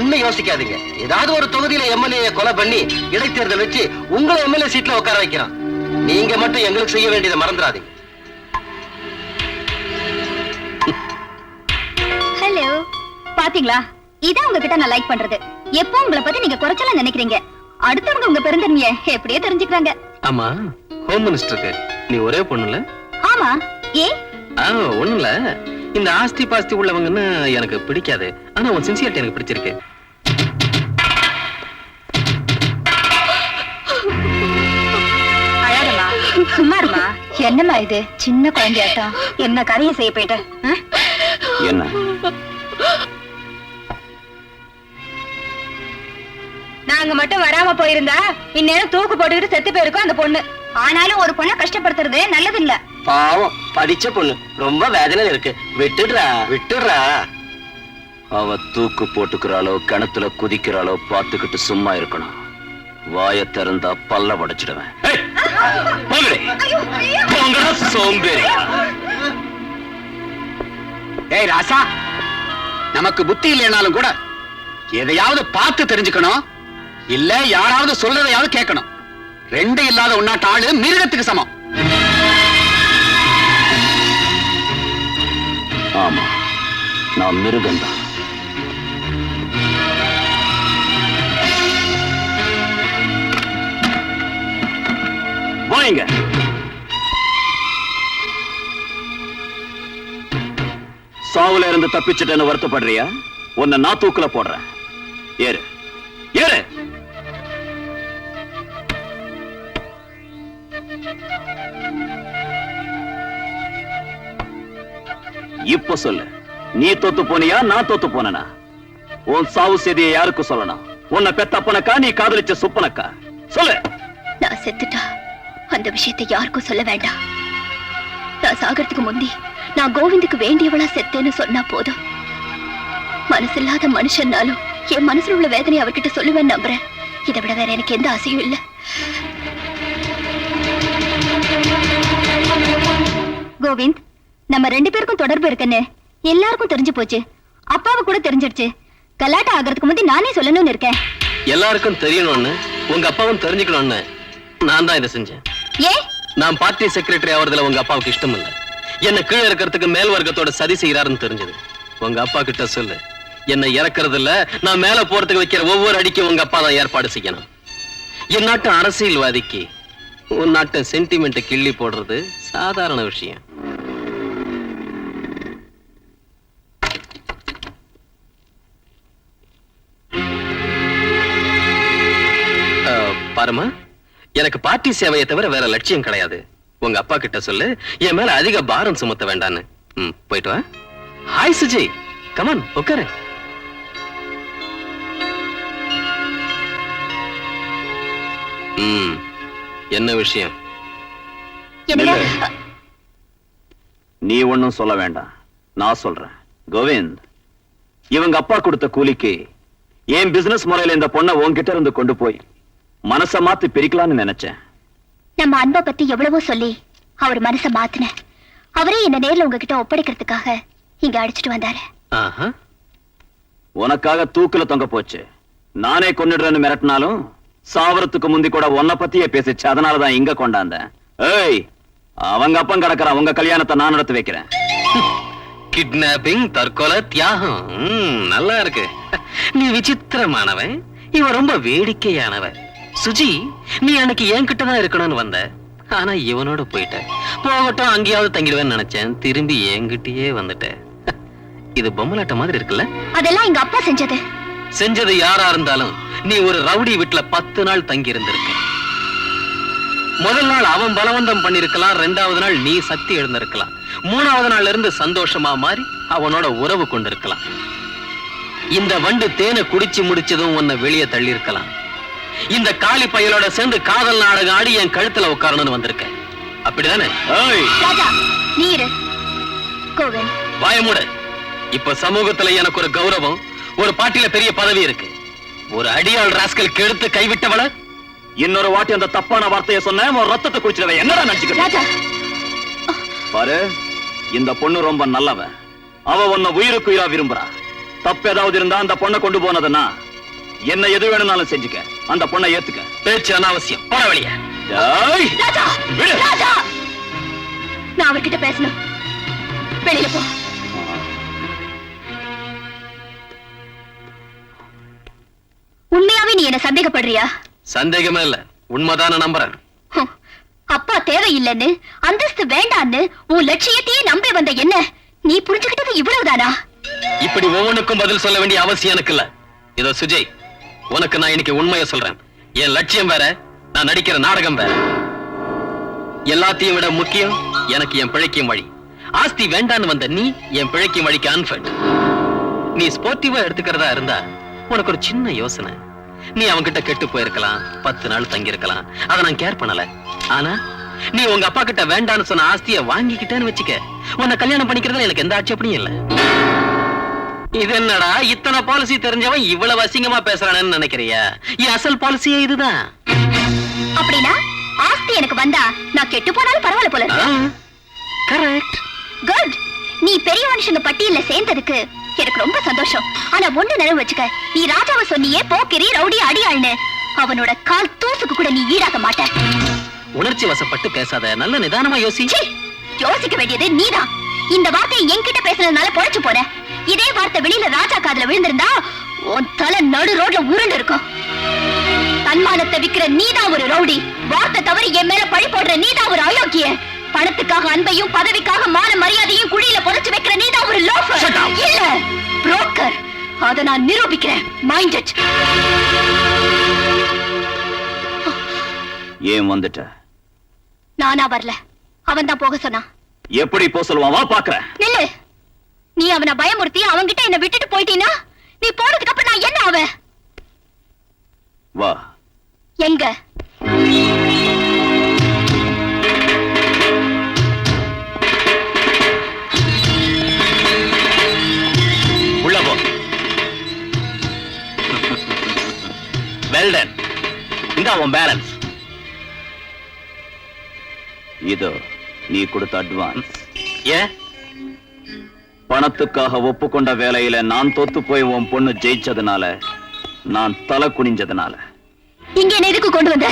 ஒன்னும் யோசிக்காதீங்க. ஏதாவது ஒரு தொகுதியில எம்எல்ஏ கொலை பண்ணி இடைத்தேர்தல் வச்சு உங்களை எம்எல்ஏ சீட்ல உட்கார வைக்கிறான். நீங்க மட்டும் எங்களுக்கு செய்ய வேண்டியதை மறந்துடாதீங்க. ஹலோ, பாத்தீங்களா? இதான் உங்ககிட்ட நான் லைக் பண்றது. எப்போ உங்களை பத்தி நீங்க குறைச்சலாம் நினைக்கிறீங்க, அடுத்தவங்க உங்க பெருந்தன்மைய எப்படியே தெரிஞ்சுக்கிறாங்க. ஆமா, ஹோம் மினிஸ்டருக்கு நீ ஒரே பொண்ணுல? ஆமா. ஏ ஒண்ணுல, இந்த ஆஸ்தி பாஸ்தி உள்ளவங்கன்னு எனக்கு பிடிக்காது. ஆனா உன் சின்சியரிட்டி எனக்கு பிடிச்சிருக்கு. அழகமா சும்மாருமா. என்னம்மா இது சின்ன குழந்தையாட்டம்? என்ன கரையை செய்ய போயிட்ட? என்ன நாங்க மட்டும் வராம போயிருந்தா இந்நேரம் தூக்கு போட்டுக்கிட்டு செத்து போயிருக்கோம் அந்த பொண்ணு. ஆனாலும் ஒரு பொண்ணை கஷ்டப்படுத்துறது நல்லது இல்ல. பாவம், படிச்ச பொண்ணு, ரொம்ப வேதனை இருக்கு. விட்டுடுறா. அவ தூக்கு போட்டுக்கிறாளோ கிணத்துல குதிக்கிறாளோ பாத்துக்கிட்டு சும்மா இருக்கணும். வாய திறந்தா பல்ல உடைச்சிடுவேன். சோம்பேறி. ஏய் ராசா, நமக்கு புத்தி இல்லைனாலும் கூட எதையாவது பார்த்து தெரிஞ்சுக்கணும், இல்ல யாராவது சொல்றதையாவது கேட்கணும். ரெண்டு இல்லாத உன்னாட்ட ஆளு மிருகத்துக்கு சமம். ஆமா, நான் மிருகம்தான். வாங்க. சாவுல இருந்து தப்பிச்சுட்டேன்னு வருத்தப்படுறியா? உன்னை நான் தூக்குல போடுறேன். ஏறு ஏறு. இப்ப சொல்லு, நீ தோத்து போனியா நான் தோத்து போனா? உன் சாவு செய்தியை யாருக்கு சொல்லணும்? உன்னை பெத்தப்பனக்கா, நீ காதலிச்ச சுப்பனக்கா? சொல்லு. நான் செத்துட்டா அந்த விஷயத்தை யாருக்கும் சொல்ல வேண்டாம். நான் சாகிறதுக்கு முந்தி நான் கோவிந்துக்கு வேண்டியவளா செத்தேன்னு சொன்னா போதும். மனசில்லாத மனுஷன்னாலும் என் மனசுல உள்ள வேதனை அவர்கிட்ட சொல்லுவேன் நம்புறேன். இதை விட வேற எனக்கு எந்த ஆசையும் இல்ல. கோவிந்த், நம்ம ரெண்டு பேருக்கும் தொடர்பு இருக்குன்னு எல்லாருக்கும் தெரிஞ்சு போச்சு. அப்பாவுக்கு கூட தெரிஞ்சிடுச்சு. கலாட்டா ஆகிறதுக்கு முந்தி நானே சொல்லணும்னு இருக்கேன். எல்லாருக்கும் தெரியணும்னு, உங்க அப்பாவும் தெரிஞ்சுக்கணும்னு நான் தான் இதை செஞ்சேன். ஏ, நான் பார்ட்டி செக்ரட்டரி ஆவறதுல உங்க அப்பாவுக்கு இஷ்டம் இல்ல. என்ன கீழே இருக்கிறதுக்கு மேல் வர்க்கத்தோட சதி செய்யறாருன்னு தெரிஞ்சது. உங்க அப்பா கிட்ட சொல்லு, என்ன இறக்குறது இல்ல, நான் மேல போறதுக்கு வைக்கிற ஒவ்வொரு அடிக்கும் உங்க அப்பா தான் ஏற்பாடு செய்யணும். என் நாட்டு அரசியல்வாதிக்கு உன் நாட்டு சென்டிமெண்ட் கிள்ளி போடுறது சாதாரண விஷயம். பாருமா, எனக்கு பார்ட்டி சேவையை தவிர வேற லட்சியம் கிடையாது. உங்க அப்பா கிட்ட சொல்லு, என் மேல அதிக பாரம் சுமத்த வேண்டான்னு. போயிட்டு வா. ஹாய் சுஜி, கமான் உட்காரு. என்ன விஷயம்? நீ ஒன்னும் சொல்ல வேண்டாம், நான் சொல்றேன். கோவிந்த், இவங்க அப்பா கொடுத்த கூலிக்கு என் பிசினஸ் முறையில இந்த பொண்ணை உன்கிட்ட இருந்து கொண்டு போய் மனச மாத்தி பிரிக்கலாம்னு நினைச்சேன். நம்ம அன்பை பத்தி எவ்வளவோ சொல்லி அவர் மனச மாத்தின. அவரே என்ன நேர்ல உங்ககிட்ட ஒப்படைக்கிறதுக்காக இங்க அடிச்சிட்டு வந்தாரு. உனக்காக தூக்குல தொங்க போச்சு. நானே கொன்னுடுறேன்னு மிரட்டினாலும் சாவரத்துக்கு முந்தி கூட உன்னை பத்தியே பேசிச்சு. அதனாலதான் இங்க கொண்டாந்தேன். ஏய், அவங்க அப்பன் கிடக்குறான். உங்க கல்யாணத்தை நான் நடத்தி வைக்கிறேன். கிட்னாப்பிங், தற்கொலை, தியாகம். நல்லா இருக்கு. நீ விசித்திரமானவன், இவன் ரொம்ப வேடிக்கையானவன். சுஜி, நீ அன்னைக்கு என்கிட்ட தான் இருக்கணும்னு வந்த, ஆனா இவனோட போயிட்ட. போகட்டும், அங்கேயாவது தங்கிடுவேன்னு நினைச்சேன். திரும்பி என்கிட்டயே வந்துட்ட. இது பொம்மலாட்ட மாதிரி இருக்குல்ல? அதெல்லாம் எங்க அப்பா செஞ்சது. செஞ்சது யாரா இருந்தாலும் நீ ஒரு ரவுடி வீட்டுல 10 நாள் தங்கி இருந்திருக்க. முதல் நாள் அவன் பலவந்தம் பண்ணிருக்கலாம், 2வது நாள் நீ சக்தி எழுந்திருக்கலாம், 3வது நாள்ல இருந்து சந்தோஷமா மாறி அவனோட உறவு கொண்டிருக்கலாம். இந்த வண்டு தேனை குடிச்சு முடிச்சதும் உன்னை வெளியே தள்ளி இருக்கலாம். இந்த காளி பயலோட சேர்ந்து காதல் நாடகம் ஆடி என் கழுத்துல உட்காரணும்னு வந்திருக்க. அப்படிதானே? வாயமுட. இப்ப சமூகத்துல எனக்கு ஒரு கௌரவம், ஒரு பாட்டில பெரிய பதவி இருக்கு. ஒரு அடியாள் ராஸ்கல் எடுத்து கைவிட்டவள இன்னொரு வாட்டி அந்த தப்பான வார்த்தையை சொன்ன ஒரு ரத்தத்தை குடிச்சிடவே. என்னடா நினைச்சுக்க பாரு, இந்த பொண்ணு ரொம்ப நல்லவ. அவ உன்னை உயிருக்கு உயிரா விரும்புறா. தப்பு ஏதாவது இருந்தா அந்த பொண்ணை கொண்டு போனதுன்னா என்ன எது வேணும்னாலும் செஞ்சுக்க. அந்த பொண்ணை ஏத்துக்க. பேச்சு அனாவசியம். போற வழியா. டேய், ராஜா விடு. ராஜா நான் அவர்கிட்ட பேசணும். வெளியில போ. உண்மையாவே நீ என்ன சந்தேகப்படுறியா? சந்தேகமே இல்ல, உண்மைதான நம்புறேன். ஹம், அப்பா தேவையில்லைன்னு, அந்தஸ்து வேண்டான்னு உன் லட்சியத்தையே நம்பி வந்த என்ன நீ புரிஞ்சுக்கிட்டது இவ்வளவுதானா? இப்படி ஒவ்வொன்றுக்கும் பதில் சொல்ல வேண்டிய அவசியம் எனக்கு இல்ல. இதோ சுஜய், உனக்கு நான் இன்னைக்கு உண்மையை சொல்றேன். என் லட்சியம் வேற, நான் நடிக்கிற நாடகம் வேற. எல்லாத்தையும் விட முக்கியம் எனக்கு என் பிழைக்கும் வழி. ஆஸ்தி வேண்டான்னு வந்த நீ என் பிழைக்கும் வழிக்கு அன்ஃபிட். நீ ஸ்போர்ட்டிவா எடுத்துக்கிறதா இருந்தா உனக்கு ஒரு சின்ன யோசனை. நீ அவன்கிட்ட கெட்டு போயிருக்கலாம், 10 நாள் தங்கி இருக்கலாம், அதை நான் கேர் பண்ணல. ஆனா நீ உங்க அப்பா கிட்ட வேண்டான்னு சொன்ன ஆஸ்தியை வாங்கிக்கிட்டேன்னு வச்சுக்க, உன்னை கல்யாணம் பண்ணிக்கிறதுல எனக்கு எந்த ஆட்சேபனையும் இல்ல. இது என்னடா இத்தனை பாலிசி தெரிஞ்சவன் இவ்வளவு அசிங்கமா பேசுறானேன்னு நினைக்கிறியா? என் அசல் பாலிசியே இதுதான். அப்படின்னா ஆஸ்தி எனக்கு வந்தா நான் கெட்டு போனாலும் பரவாயில்ல போல இருக்கு. கரெக்ட். குட். நீ பெரிய மனுஷங்க பட்டியல்ல சேர்ந்ததுக்கு எனக்கு ரொம்ப சந்தோஷம். ஆனா ஒண்ணு நினைவு வச்சுக்க, நீ ராஜாவை சொன்னியே போக்கிரி ரவுடி அடியாள்னு, அவனோட கால் தூசுக்கு கூட நீ ஈடாக மாட்ட. உணர்ச்சி வசப்பட்டு பேசாத, நல்ல நிதானமா யோசி. சீ, யோசிக்க வேண்டியது நீதான். இந்த வார்த்தையை என்கிட்ட பேசுனதுனால பொழைச்சு போற. இதே வார்த்தை வெளியில ராஜா காதுல விழுந்திருந்தா உன் தலை நடு ரோட்ல உருண்டு இருக்கும். தன்மானத்தை விக்கிற நீதான் ஒரு ரவுடி. வார்த்தை தவறி என் மேல பழி போடுற நீதான் ஒரு அயோக்கிய. பணத்துக்காக அன்பையும் பதவிக்காக மான மரியாதையும் குழியில புதைச்சு வைக்கிற நீதான் ஒரு லோஃபர். இல்ல, புரோக்கர். அத நான் நிரூபிக்கிறேன். Mind it. ஏன் வந்துட்ட? நானா வரல, அவன் தான் போக சொன்னான். எப்படி போ சொல்லுவான்? வா பாக்குறேன். நில்லு. நீ அவனை பயமுறுத்தி அவன்கிட்ட என்ன விட்டுட்டு போயிட்டீனா நீ போனதுக்கு அப்புறம் நான் என்ன ஆவேன்? வா. எங்க? உள்ள போ. Well done. இந்த உன் பேலன்ஸ். இதோ நீ கொடுத்த அட்வான்ஸ். ஏன்? பணத்துக்காக ஒப்புக்கொண்ட வேலையில நான் தோத்து போய் உன் பொண்ணு ஜெயிச்சதுனால, நான் தலை குனிஞ்சதுனால. இங்க என்ன எதுக்கு கொண்டு வந்த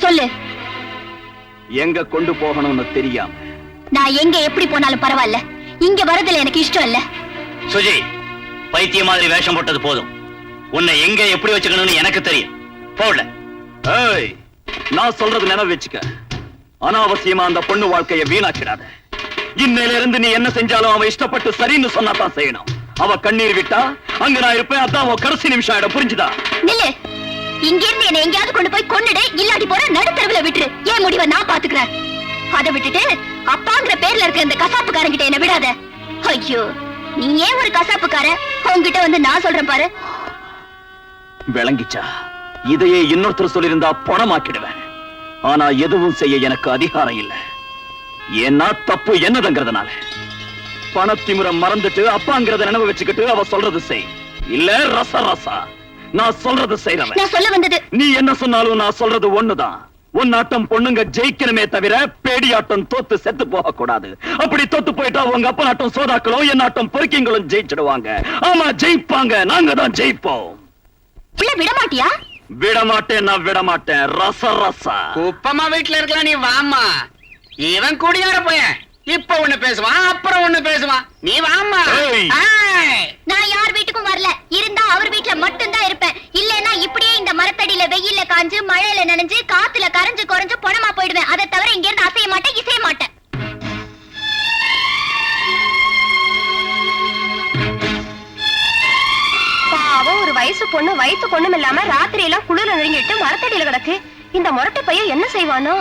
சொல்லு. எங்க கொண்டு போகணும்னு தெரியாம. நான் எங்க எப்படி போனாலும் பரவாயில்ல, இங்க வரதுல எனக்கு இஷ்டம் இல்ல. சுஜி, பைத்திய மாதிரி வேஷம் போட்டது போதும். உன்னை எங்க எப்படி வச்சுக்கணும்னு எனக்கு தெரியும். போல. ஏய், நான் சொல்றது நினைவு வச்சுக்க. அனாவசியமா அந்த பொண்ணு வாழ்க்கையை வீணாக்கிடாத. இன்னையில இருந்து நீ என்ன செஞ்சாலும் அவ இஷ்டப்பட்டு சரின்னு சொன்னாதான் செய்யணும். அவ கண்ணீர் விட்டா அங்க நான் இருப்பேன். அதான் அவ கடைசி நிமிஷம் ஆயிடும். புரிஞ்சுதா? நில்லு. இங்க இருந்து என்ன எங்கயாவது கொண்டு போய் கொன்னுடு, இல்லாட்டி போற நடுத்தரவுல விட்டுரு. ஏன் முடிவை நான் பாத்துக்கிறேன். அதை விட்டுட்டு அப்பாங்கிற பேர்ல இருக்க இந்த கசாப்புக்காரங்கிட்ட என்ன விடாத. ஐயோ, நீ ஏன் ஒரு கசாப்புக்கார? உன்கிட்ட வந்து நான் சொல்றேன் பாரு. விளங்கிச்சா? இதையே இன்னொருத்தர் சொல்லியிருந்தா பணமாக்கிடுவேன். ஆனா எதுவும் செய்ய எனக்கு அதிகாரம் இல்லை. ஏன்னா தப்பு என்னதுங்கிறதுனால. பணத்திமுறை மறந்துட்டு அப்பாங்கிறத நினைவு வச்சுக்கிட்டு அவ சொல்றது செய். இல்ல ரச ரசா நான் சொல்றது செய்யறவன். நான் சொல்ல வந்தது, நீ என்ன சொன்னாலும் நான் சொல்றது ஒண்ணுதான். உன்னாட்டம் பொண்ணுங்க ஜெயிக்கணுமே தவிர பேடியாட்டம் தோத்து செத்து போக கூடாது. அப்படி தோத்து போயிட்டா உங்க அப்பா நாட்டம் சோதாக்களும் என்னாட்டம் பொறுக்கிங்களும் ஜெயிச்சிடுவாங்க. ஆமா, ஜெயிப்பாங்க. நாங்க தான் ஜெயிப்போம். விட மாட்டியா? விட மாட்டேன், நான் விட மாட்டேன். ரச ரசா குப்பமா வீட்டுல இருக்கலாம். நீ வாமா. இவன் குடியார போய இப்ப ஒண்ணு பேசுவான், அப்புறம் ஒண்ணு பேசுவான். நீ வாமா. நான் யார் வீட்டுக்கும் வரல. இருந்தா அவர் வீட்டுல மட்டும்தான் இருப்பேன். இல்லன்னா இப்படியே இந்த மரத்தடியில வெயில்ல காஞ்சு மழையில நனைஞ்சு காத்துல கரைஞ்சு குறைஞ்சு பணமா போயிடுவேன். அதை தவிர இங்க இருந்து அசைய மாட்டேன், இசைய மாட்டேன். பாவம், ஒரு வயசு பொண்ணு வயசு பொண்ணும் இல்லாம ராத்திரி எல்லாம் குளிர நெருங்கிட்டு மரத்தடியில கிடக்கு. இந்த முரட்டு பையன் என்ன செய்வானோ?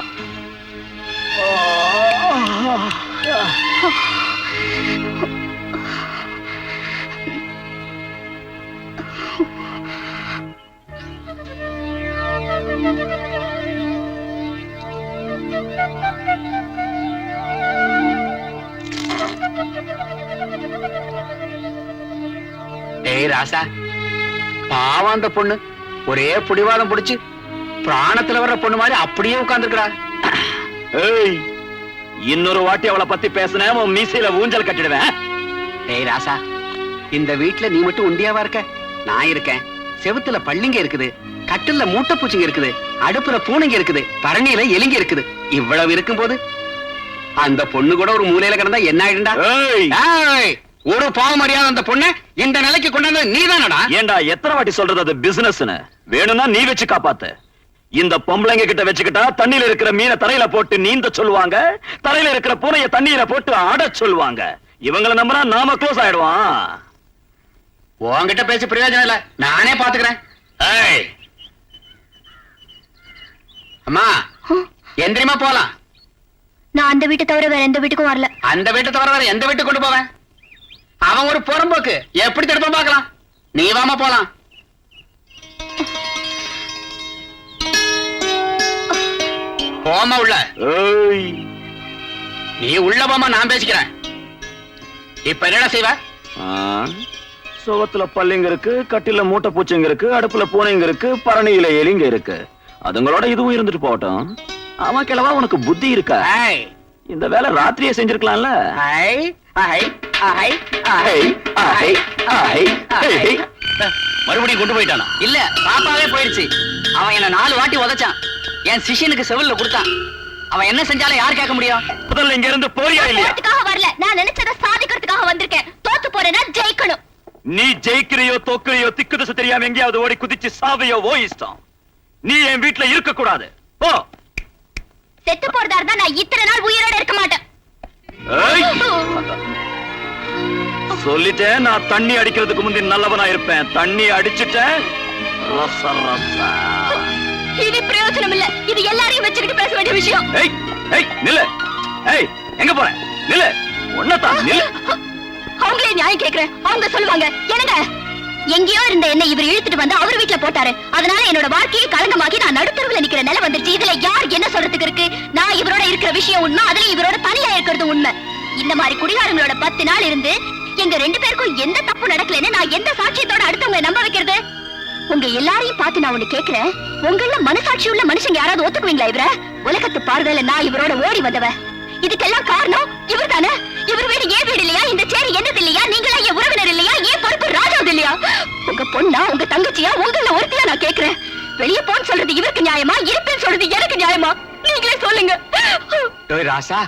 ஏய் ராசா, பாவம் அந்த பொண்ணு ஒரே புடிவாதம் புடிச்சு பிராணத்துல வர்ற பொண்ணு மாதிரி அப்படியே உட்கார்ந்துருக்கா. ஏய், இன்னொரு வாட்டி அவளை பத்தி பேசின உன் மீசையில ஊஞ்சல் கட்டிடுவேன். ஏய் ராசா, இந்த வீட்டுல நீ மட்டும் உண்டியாவா இருக்க? நான் இருக்கேன். செவுத்துல பள்ளிங்க இருக்குது, கட்டில்ல மூட்டை பூச்சிங்க இருக்குது, அடுப்புல பூனைங்க இருக்குது, பரணியில எலிங்க இருக்குது. இவ்வளவு இருக்கும்போது அந்த பொண்ணு கூட ஒரு மூலையில கிடந்தா என்ன ஆயிடுண்டா? ஏய்! ஏய்! ஒரு பாவம் அறியாத அந்த பொண்ணை இந்த நிலைக்கு கொண்டாந்து நீதானடா? ஏண்டா எத்தனை வாட்டி சொல்றது அது பிசினஸ்னு? வேணும்னா நீ வச்சு காப்பாத்து. இந்த பொம்பளைங்க கிட்ட வச்சுக்கிட்டா தண்ணியில இருக்கிற மீனை தரையில போட்டு நீந்த சொல்லுவாங்க, தரையில இருக்கிற பூனைய தண்ணீரை போட்டு ஆட சொல்லுவாங்க. இவங்களை நம்பினா நாம க்ளோஸ் ஆயிடுவான். உன்கிட்ட பேசி பிரயோஜனம் இல்ல, நானே பாத்துக்கிறேன். ஏய்! அம்மா, எந்திரிமா போலாம். நான் அந்த வீட்டை தவிர வேற எந்த வீட்டுக்கும் வரல. அந்த வீட்டை தவிர வேற எந்த வீட்டுக்கு கொண்டு போவேன்? அவன் ஒரு புறம்போக்கு, எப்படி தடுப்பான் பார்க்கலாம். நீ வாமா போலாம். போமா உள்ள. ஏய்! நீ உள்ள போமா, நான் பேசிக்கிறேன். இப்ப என்னடா செய்வ? ஆ, சுவத்துல பல்லிங்க இருக்கு, கட்டில மூட்டை பூச்சிங்க இருக்கு, அடுப்புல பூனைங்க இருக்கு, பரணியில எலிங்க இருக்கு. அதுங்களோட இதுவும் இருந்துட்டு போகட்டும். அவன் கிழவா உனக்கு புத்தி இருக்கா? ஏய்! இந்த வேலை ராத்திரியே செஞ்சிருக்கலாம்ல. ஐ, ஐ, ஐ, ஐ, ஐ, ஐ, ஐ. மறுபடியும் கொண்டு போயிட்டானா? இல்ல, பாப்பாவே போயிடுச்சு. அவன் என்ன 4 வாட்டி உதைச்சான். என் சிஷியனுக்கு செவில்ல கொடுத்தான். அவன் என்ன செஞ்சாலும் யார் கேட்க முடியும்? முதல்ல இங்க இருந்து போறியா இல்லையா? தோத்துக்காக வரல, நான் நினைச்சதை சாதிக்கிறதுக்காக வந்திருக்கேன். தோத்து போறேன்னா ஜெயிக்கணும். நீ ஜெயிக்கிறியோ தோக்குறியோ திக்கு திசை தெரியாம எங்கேயாவது ஓடி குதிச்சு சாவையோ ஓ இஷ்டம். நீ என் வீட்டுல இருக்க கூடாது. போ. செத்து போறதா இருந்தா நான் இத்தனை நாள் உயிரோட இருக்க மாட்டேன். ஏய்! சொல்லிட்டேன், நான் தண்ணி அடிக்கிறதுக்கு முந்தி நல்லவனா இருப்பேன். தண்ணி அடிச்சுட்டேன், ரச ரச. இனி பிரயோஜனம் இல்ல. இது எல்லாரையும் வச்சுக்கிட்டு பேச வேண்டிய விஷயம். ஏய், ஏய், நில்லு. ஏய், எங்க போற? நில்லு. ஒன்னதான் நில்லு. அவங்களே நியாயம் கேக்குறேன். அவங்க சொல்லுவாங்க, என்னங்க எங்கேயோ இருந்த என்ன இவர் இழுத்துட்டு வந்து அவர் வீட்டுல போட்டாரு, அதனால என்னோட வாழ்க்கையை களங்கமாக்கி நான் நடுத்தருவுல நிக்கிற நிலை வந்துருச்சு. இதுல யார் என்ன சொல்றதுக்கு இருக்கு? நான் இவரோட இருக்கிற விஷயம் உண்மை, அதுல இவரோட தனியா இருக்கிறது உண்மை. இந்த மாதிரி குடிகாரங்களோட 10 நாள் இருந்து எங்க 2 பேருக்கும் எந்த தப்பு நடக்கலன்னு நான் எந்த சாட்சியத்தோட அடுத்தவங்க நம்ப வைக்கிறது? உங்க எல்லாரையும் பார்த்து நான் ஒண்ணு கேக்குறேன். உங்கள மனசாட்சி உள்ள மனுஷங்க யாராவது ஒத்துக்குவீங்களா இவர? உலகத்து பார்வையில நான் இவரோட ஓடி வந்தவ. இதுக்கெல்லாம் காரணம் இவர் தானே. இவர் வீடு ஏன் வீடு இல்லையா? இந்த சேரி என்னது இல்லையா? நீங்களா என் உறவினர் இல்லையா? ஏன் பொறுப்பு ராஜாவது இல்லையா? உங்க பொண்ணா, உங்க தங்கச்சியா, உங்கள ஒருத்தியா நான் கேக்குறேன். வெளியே போன்னு சொல்றது இவருக்கு நியாயமா? இருப்பேன்னு சொல்றது எனக்கு நியாயமா? நீங்களே சொல்லுங்க. டேய் ராசா,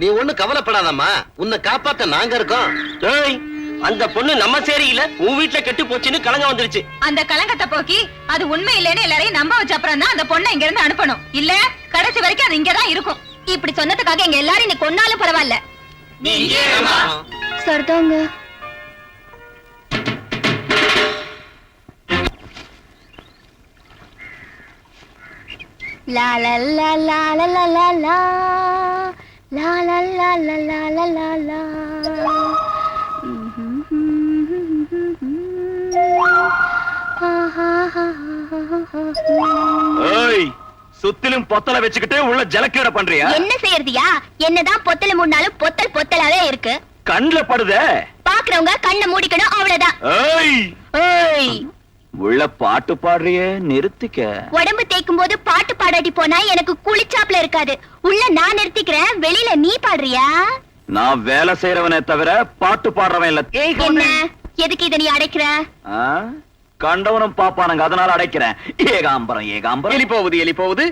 நீ ஒண்ணு கவலைப்படாதம்மா, உன்னை காப்பாத்த நாங்க இருக்கோம். ஏய், அந்த பொண்ணு நம்ம சேரியில உன் வீட்டுல கெட்டு போச்சுன்னு கலங்க வந்துருச்சு. அந்த கலங்கத்தை போக்கி அது உண்மை இல்லைன்னு எல்லாரையும் நம்ப வச்ச அப்புறம் தான் அந்த பொண்ணை இங்க இருந்து அனுப்பணும். இல்ல கடைசி வரைக்கும் அது இங்கதான் இருக்கும். இப்படி சொன்னதுக்காக எங்க எல்லாரும் இன்னைக்கு கொன்னாலும் பரவாயில்ல. சரிதாங்க. லா லா லா லா லா லா லா லா லா லா லா லா லா லா லா. ஏய், சுத்திலும் பொத்தல வச்சுக்கிட்டு உள்ள ஜலக்கீட பண்றியா? என்ன செய்யறதியா? என்னதான் பொத்தல மூணாலும் பொத்தல் பொத்தலாவே இருக்கு. கண்ணுல படுதே. பாக்குறவங்க கண்ணை மூடிக்கணும், அவ்வளவுதான். ஏய்! ஏய், உள்ள பாட்டு பாடுறியே, நிறுத்திக்க. உடம்பு தேய்க்கும் போது பாட்டு பாடாட்டி போனா எனக்கு குளிச்சாப்ல இருக்காது. உள்ள நான் நிறுத்திக்கிறேன், வெளியில நீ பாடுறியா? நான் வேலை செய்யறவனே தவிர பாட்டு பாடுறவன் இல்ல. என்ன எதுக்கு இத நீ அடைக்கிற? ஆ? கண்டவனும் பாப்பானுங்க, அதனால அடைக்கிறேன். ஏகாம்பரம் ஏகாம்பரம். எலி போகுது, எலி போகுது.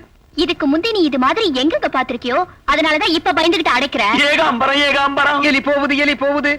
இதுக்கு முந்தி நீ இது மாதிரி எங்க பாத்திருக்கியோ, அதனாலதான் இப்ப பயந்துகிட்டு அடைக்கிற. ஏகாம்பரம் ஏகாம்பரம். எலி போகுது, எலி போகுது.